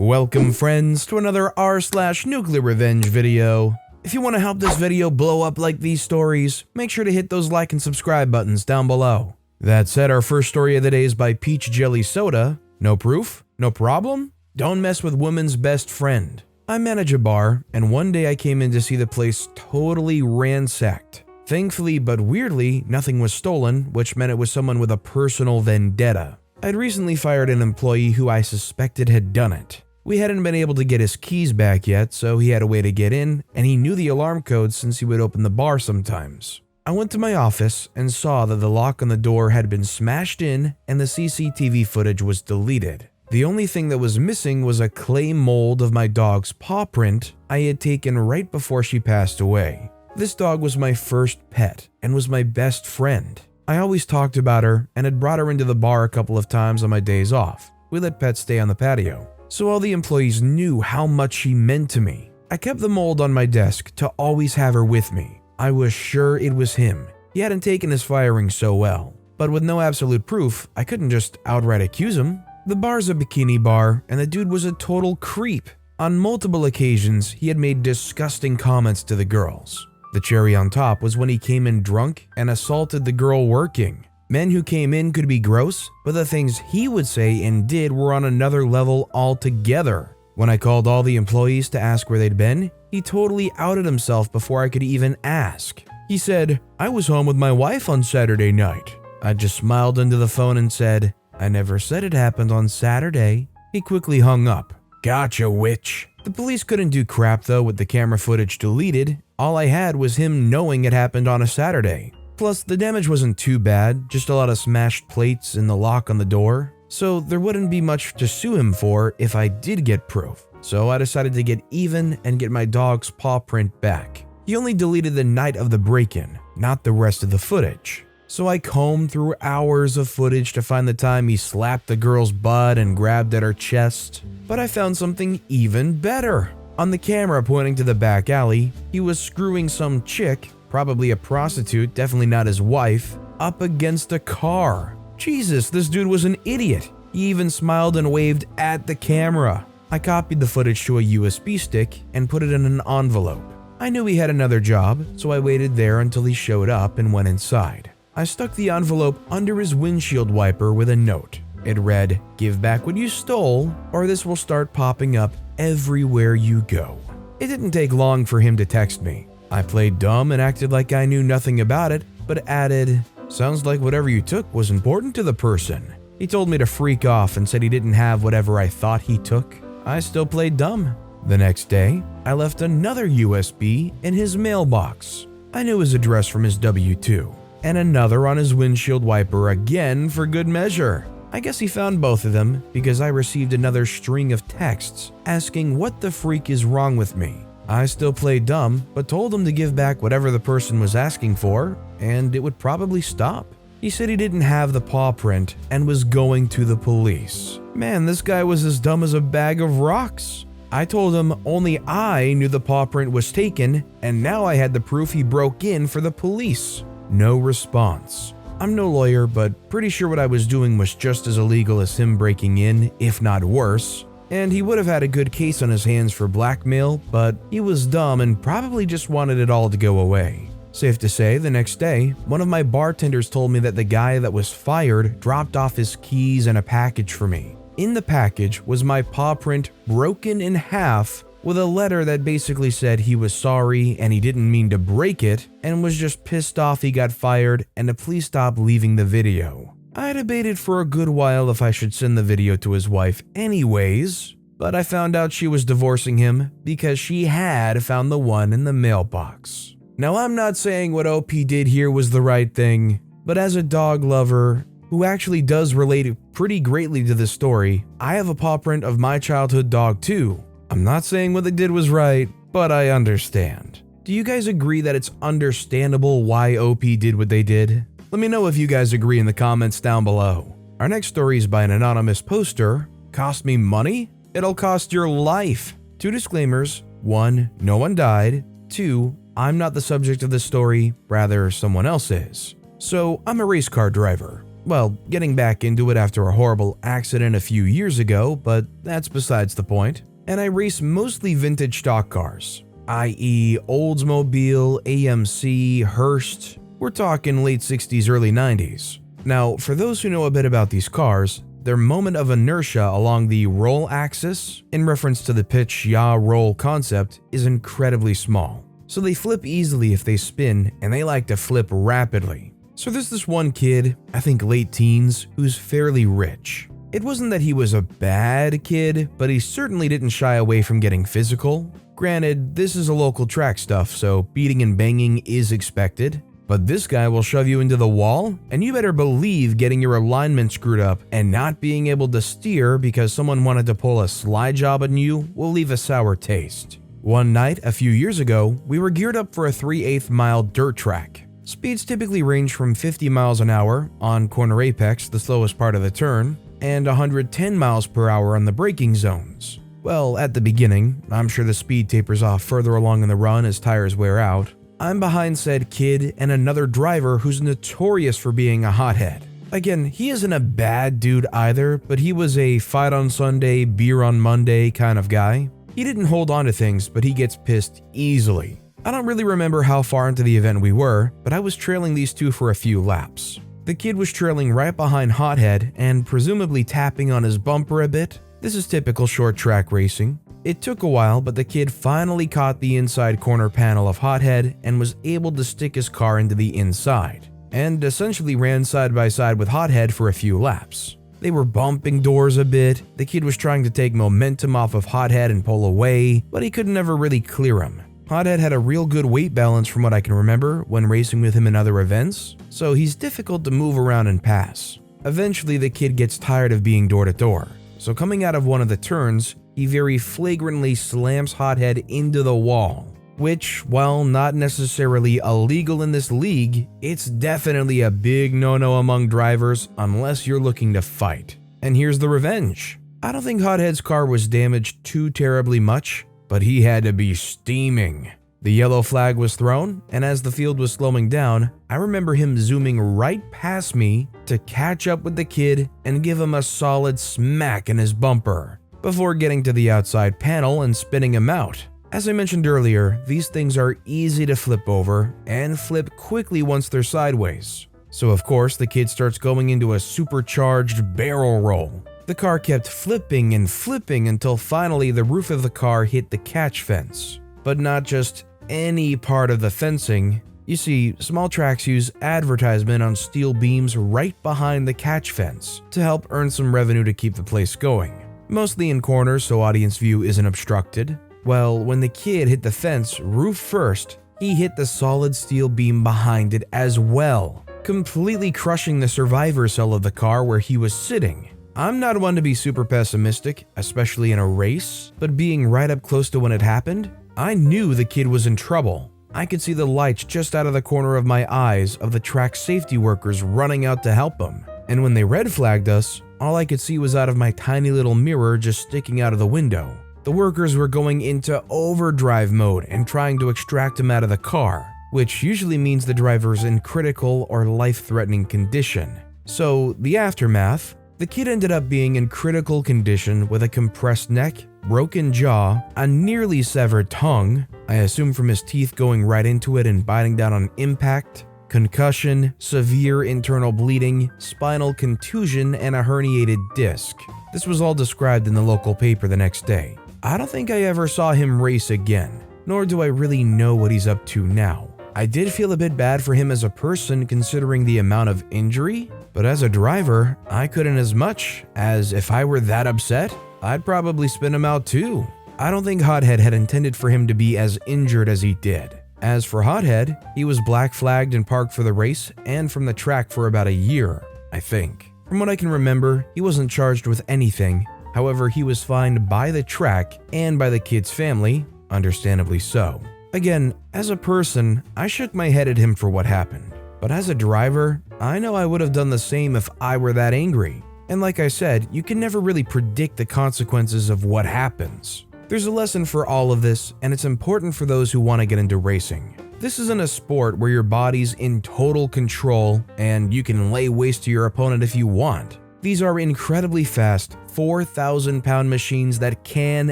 Welcome friends to another r/NuclearRevenge video. If you want to help this video blow up like these stories, make sure to hit those like and subscribe buttons down below. That said, our first story of the day is by Peach Jelly Soda. No proof? No problem? Don't mess with woman's best friend. I manage a bar, and one day I came in to see the place totally ransacked. Thankfully, but weirdly, nothing was stolen, which meant it was someone with a personal vendetta. I'd recently fired an employee who I suspected had done it. We hadn't been able to get his keys back yet, so he had a way to get in, and he knew the alarm code since he would open the bar sometimes. I went to my office and saw that the lock on the door had been smashed in and the CCTV footage was deleted. The only thing that was missing was a clay mold of my dog's paw print I had taken right before she passed away. This dog was my first pet and was my best friend. I always talked about her and had brought her into the bar a couple of times on my days off. We let pets stay on the patio, so all the employees knew how much she meant to me. I kept the mold on my desk to always have her with me. I was sure it was him. He hadn't taken his firing so well, but with no absolute proof, I couldn't just outright accuse him. The bar's a bikini bar, and the dude was a total creep. On multiple occasions, he had made disgusting comments to the girls. The cherry on top was when he came in drunk and assaulted the girl working. Men who came in could be gross, but the things he would say and did were on another level altogether. When I called all the employees to ask where they'd been, he totally outed himself before I could even ask. He said, "I was home with my wife on Saturday night." I just smiled into the phone and said, "I never said it happened on Saturday." He quickly hung up. Gotcha, witch. The police couldn't do crap though with the camera footage deleted. All I had was him knowing it happened on a Saturday. Plus, the damage wasn't too bad, just a lot of smashed plates and the lock on the door. So there wouldn't be much to sue him for if I did get proof. So I decided to get even and get my dog's paw print back. He only deleted the night of the break-in, not the rest of the footage. So I combed through hours of footage to find the time he slapped the girl's butt and grabbed at her chest. But I found something even better. On the camera pointing to the back alley, he was screwing some chick, probably a prostitute, definitely not his wife, up against a car. Jesus, this dude was an idiot. He even smiled and waved at the camera. I copied the footage to a USB stick and put it in an envelope. I knew he had another job, so I waited there until he showed up and went inside. I stuck the envelope under his windshield wiper with a note. It read, "Give back what you stole, or this will start popping up everywhere you go." It didn't take long for him to text me. I played dumb and acted like I knew nothing about it, but added, "Sounds like whatever you took was important to the person." He told me to freak off and said he didn't have whatever I thought he took. I still played dumb. The next day, I left another USB in his mailbox. I knew his address from his W-2, and another on his windshield wiper again for good measure. I guess he found both of them because I received another string of texts asking what the freak is wrong with me. I still played dumb, but told him to give back whatever the person was asking for, and it would probably stop. He said he didn't have the paw print and was going to the police. Man, this guy was as dumb as a bag of rocks. I told him only I knew the paw print was taken, and now I had the proof he broke in for the police. No response. I'm no lawyer, but pretty sure what I was doing was just as illegal as him breaking in, if not worse. And he would have had a good case on his hands for blackmail, but he was dumb and probably just wanted it all to go away. Safe to say, the next day, one of my bartenders told me that the guy that was fired dropped off his keys and a package for me. In the package was my paw print broken in half with a letter that basically said he was sorry and he didn't mean to break it and was just pissed off he got fired and to please stop leaving the video. I debated for a good while if I should send the video to his wife anyways, but I found out she was divorcing him because she had found the one in the mailbox. Now, I'm not saying what OP did here was the right thing, but as a dog lover who actually does relate pretty greatly to this story, I have a paw print of my childhood dog too. I'm not saying what they did was right, but I understand. Do you guys agree that it's understandable why OP did what they did? Let me know if you guys agree in the comments down below. Our next story is by an anonymous poster. Cost me money? It'll cost your life. 2 disclaimers. 1, no one died. 2, I'm not the subject of this story, rather someone else is. So, I'm a race car driver. well, getting back into it after a horrible accident a few years ago, but that's besides the point. And I race mostly vintage stock cars, i.e. Oldsmobile, AMC, Hearst. We're talking late 60s, early 90s. Now, for those who know a bit about these cars, their moment of inertia along the roll axis, in reference to the pitch-yaw roll concept, is incredibly small. So they flip easily if they spin, and they like to flip rapidly. So there's this one kid, I think late teens, who's fairly rich. It wasn't that he was a bad kid, but he certainly didn't shy away from getting physical. Granted, this is a local track stuff, so beating and banging is expected. But this guy will shove you into the wall, and you better believe getting your alignment screwed up and not being able to steer because someone wanted to pull a slide job on you will leave a sour taste. One night, a few years ago, we were geared up for a 3/8 mile dirt track. Speeds typically range from 50 miles an hour on corner apex, the slowest part of the turn, and 110 miles per hour on the braking zones. Well, at the beginning, I'm sure the speed tapers off further along in the run as tires wear out. I'm behind said kid and another driver who's notorious for being a hothead. Again, he isn't a bad dude either, but he was a fight on Sunday, beer on Monday kind of guy. He didn't hold on to things, but he gets pissed easily. I don't really remember how far into the event we were, but I was trailing these two for a few laps. The kid was trailing right behind Hothead and presumably tapping on his bumper a bit. This is typical short track racing. It took a while, but the kid finally caught the inside corner panel of Hothead and was able to stick his car into the inside, and essentially ran side by side with Hothead for a few laps. They were bumping doors a bit. The kid was trying to take momentum off of Hothead and pull away, but he could never really clear him. Hothead had a real good weight balance from what I can remember when racing with him in other events, so he's difficult to move around and pass. Eventually, the kid gets tired of being door to door, so coming out of one of the turns, he very flagrantly slams Hothead into the wall, which, while not necessarily illegal in this league, it's definitely a big no-no among drivers unless you're looking to fight. And here's the revenge. I don't think Hothead's car was damaged too terribly much, but he had to be steaming. The yellow flag was thrown, and as the field was slowing down, I remember him zooming right past me to catch up with the kid and give him a solid smack in his bumper, before getting to the outside panel and spinning him out. As I mentioned earlier, these things are easy to flip over and flip quickly once they're sideways. So of course, the kid starts going into a supercharged barrel roll. The car kept flipping and flipping until finally the roof of the car hit the catch fence. But not just any part of the fencing. You see, small tracks use advertisement on steel beams right behind the catch fence to help earn some revenue to keep the place going. Mostly in corners so audience view isn't obstructed. Well, when the kid hit the fence roof first, he hit the solid steel beam behind it as well, completely crushing the survivor cell of the car where he was sitting. I'm not one to be super pessimistic, especially in a race, but being right up close to when it happened, I knew the kid was in trouble. I could see the lights just out of the corner of my eyes of the track safety workers running out to help him. And when they red flagged us, all I could see was out of my tiny little mirror just sticking out of the window. The workers were going into overdrive mode and trying to extract him out of the car, which usually means the driver's in critical or life-threatening condition. So, the aftermath, the kid ended up being in critical condition with a compressed neck, broken jaw, a nearly severed tongue, I assume from his teeth going right into it and biting down on impact, concussion, severe internal bleeding, spinal contusion, and a herniated disc. This was all described in the local paper the next day. I don't think I ever saw him race again, nor do I really know what he's up to now. I did feel a bit bad for him as a person considering the amount of injury, but as a driver, I couldn't as much as if I were that upset, I'd probably spin him out too. I don't think Hothead had intended for him to be as injured as he did. As for Hothead, he was black flagged and parked for the race and from the track for about a year, I think. From what I can remember, he wasn't charged with anything. However, he was fined by the track and by the kid's family, understandably so. Again, as a person, I shook my head at him for what happened. But as a driver, I know I would have done the same if I were that angry. And like I said, you can never really predict the consequences of what happens. There's a lesson for all of this, and it's important for those who want to get into racing. This isn't a sport where your body's in total control and you can lay waste to your opponent if you want. These are incredibly fast, 4,000-pound machines that can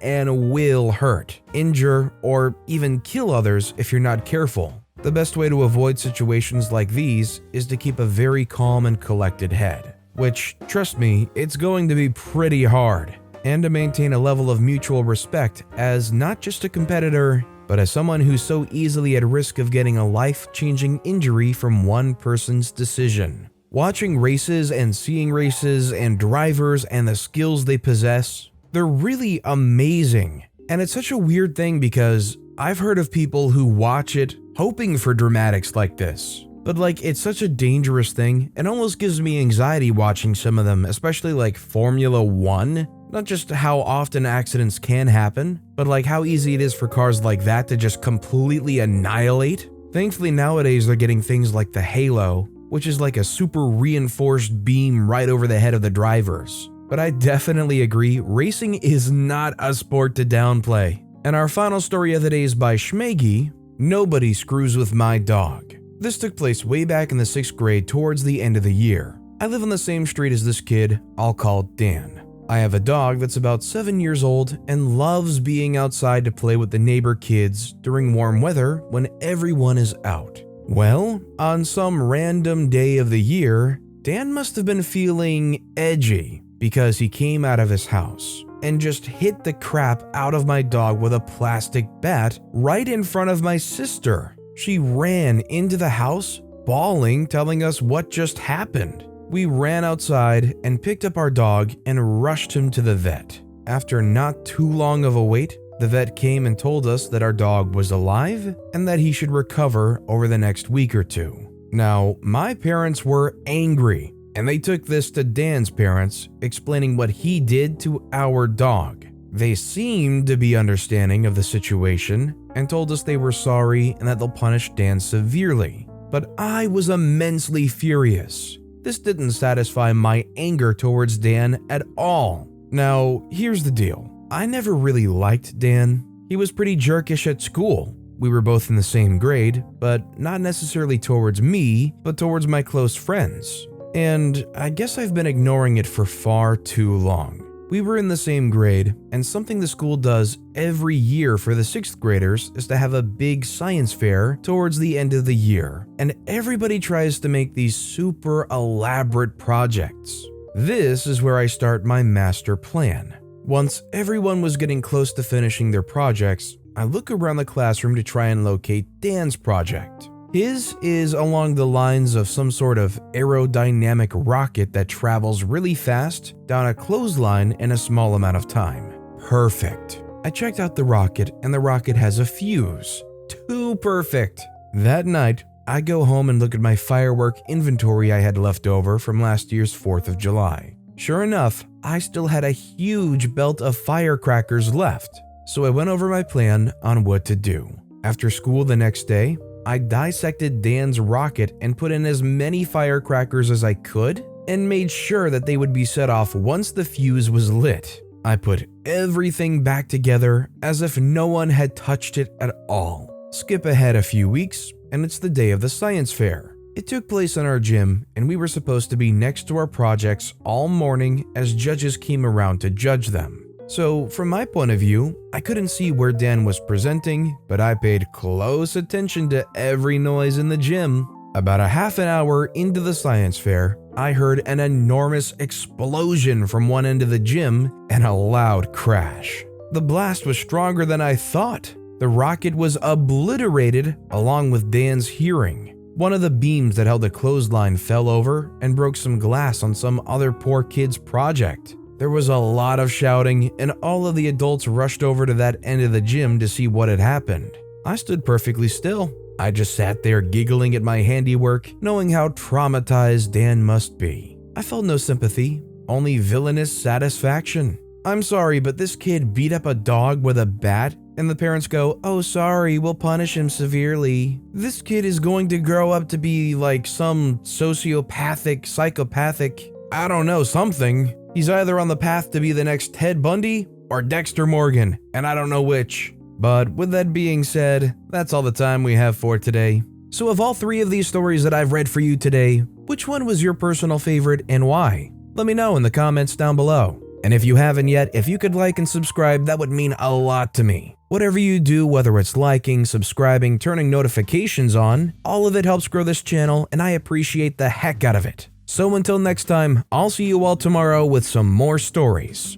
and will hurt, injure, or even kill others if you're not careful. The best way to avoid situations like these is to keep a very calm and collected head, which, trust me, it's going to be pretty hard, and to maintain a level of mutual respect as not just a competitor, but as someone who's so easily at risk of getting a life-changing injury from one person's decision. Watching races and seeing races and drivers and the skills they possess, they're really amazing. And it's such a weird thing because I've heard of people who watch it hoping for dramatics like this. But it's such a dangerous thing, it almost gives me anxiety watching some of them, especially like Formula 1. Not just how often accidents can happen, but how easy it is for cars like that to just completely annihilate. Thankfully nowadays they're getting things like the Halo, which is like a super reinforced beam right over the head of the drivers. But I definitely agree, racing is not a sport to downplay. And our final story of the day is by Schmeggy, Nobody Screws With My Dog. This took place way back in the 6th grade towards the end of the year. I live on the same street as this kid, I'll call Dan. I have a dog that's about 7 years old and loves being outside to play with the neighbor kids during warm weather when everyone is out. Well, on some random day of the year, Dan must have been feeling edgy because he came out of his house and just hit the crap out of my dog with a plastic bat right in front of my sister. She ran into the house, bawling, telling us what just happened. We ran outside and picked up our dog and rushed him to the vet. After not too long of a wait, the vet came and told us that our dog was alive and that he should recover over the next week or two. Now, my parents were angry, and they took this to Dan's parents, explaining what he did to our dog. They seemed to be understanding of the situation and told us they were sorry and that they'll punish Dan severely. But I was immensely furious. This didn't satisfy my anger towards Dan at all. Now, here's the deal. I never really liked Dan. He was pretty jerkish at school. We were both in the same grade, but not necessarily towards me, but towards my close friends. And I guess I've been ignoring it for far too long. We were in the same grade, and something the school does every year for the 6th graders is to have a big science fair towards the end of the year, and everybody tries to make these super elaborate projects. This is where I start my master plan. Once everyone was getting close to finishing their projects, I look around the classroom to try and locate Dan's project. His is along the lines of some sort of aerodynamic rocket that travels really fast down a clothesline in a small amount of time. Perfect. I checked out the rocket, and the rocket has a fuse. Too perfect. That night, I go home and look at my firework inventory I had left over from last year's 4th of July. Sure enough, I still had a huge belt of firecrackers left, so I went over my plan on what to do. After school the next day, I dissected Dan's rocket and put in as many firecrackers as I could and made sure that they would be set off once the fuse was lit. I put everything back together as if no one had touched it at all. Skip ahead a few weeks, and it's the day of the science fair. It took place in our gym, and we were supposed to be next to our projects all morning as judges came around to judge them. So, from my point of view, I couldn't see where Dan was presenting, but I paid close attention to every noise in the gym. About a half an hour into the science fair, I heard an enormous explosion from one end of the gym and a loud crash. The blast was stronger than I thought. The rocket was obliterated along with Dan's hearing. One of the beams that held the clothesline fell over and broke some glass on some other poor kid's project. There was a lot of shouting, and all of the adults rushed over to that end of the gym to see what had happened. I stood perfectly still. I just sat there giggling at my handiwork, knowing how traumatized Dan must be. I felt no sympathy, only villainous satisfaction. I'm sorry, but this kid beat up a dog with a bat, and the parents go, "Oh, sorry, we'll punish him severely." This kid is going to grow up to be like some sociopathic, psychopathic, I don't know, something. He's either on the path to be the next Ted Bundy or Dexter Morgan, and I don't know which. But with that being said, that's all the time we have for today. So of all 3 of these stories that I've read for you today, which one was your personal favorite and why? Let me know in the comments down below. And if you haven't yet, if you could like and subscribe, that would mean a lot to me. Whatever you do, whether it's liking, subscribing, turning notifications on, all of it helps grow this channel and I appreciate the heck out of it. So until next time, I'll see you all tomorrow with some more stories.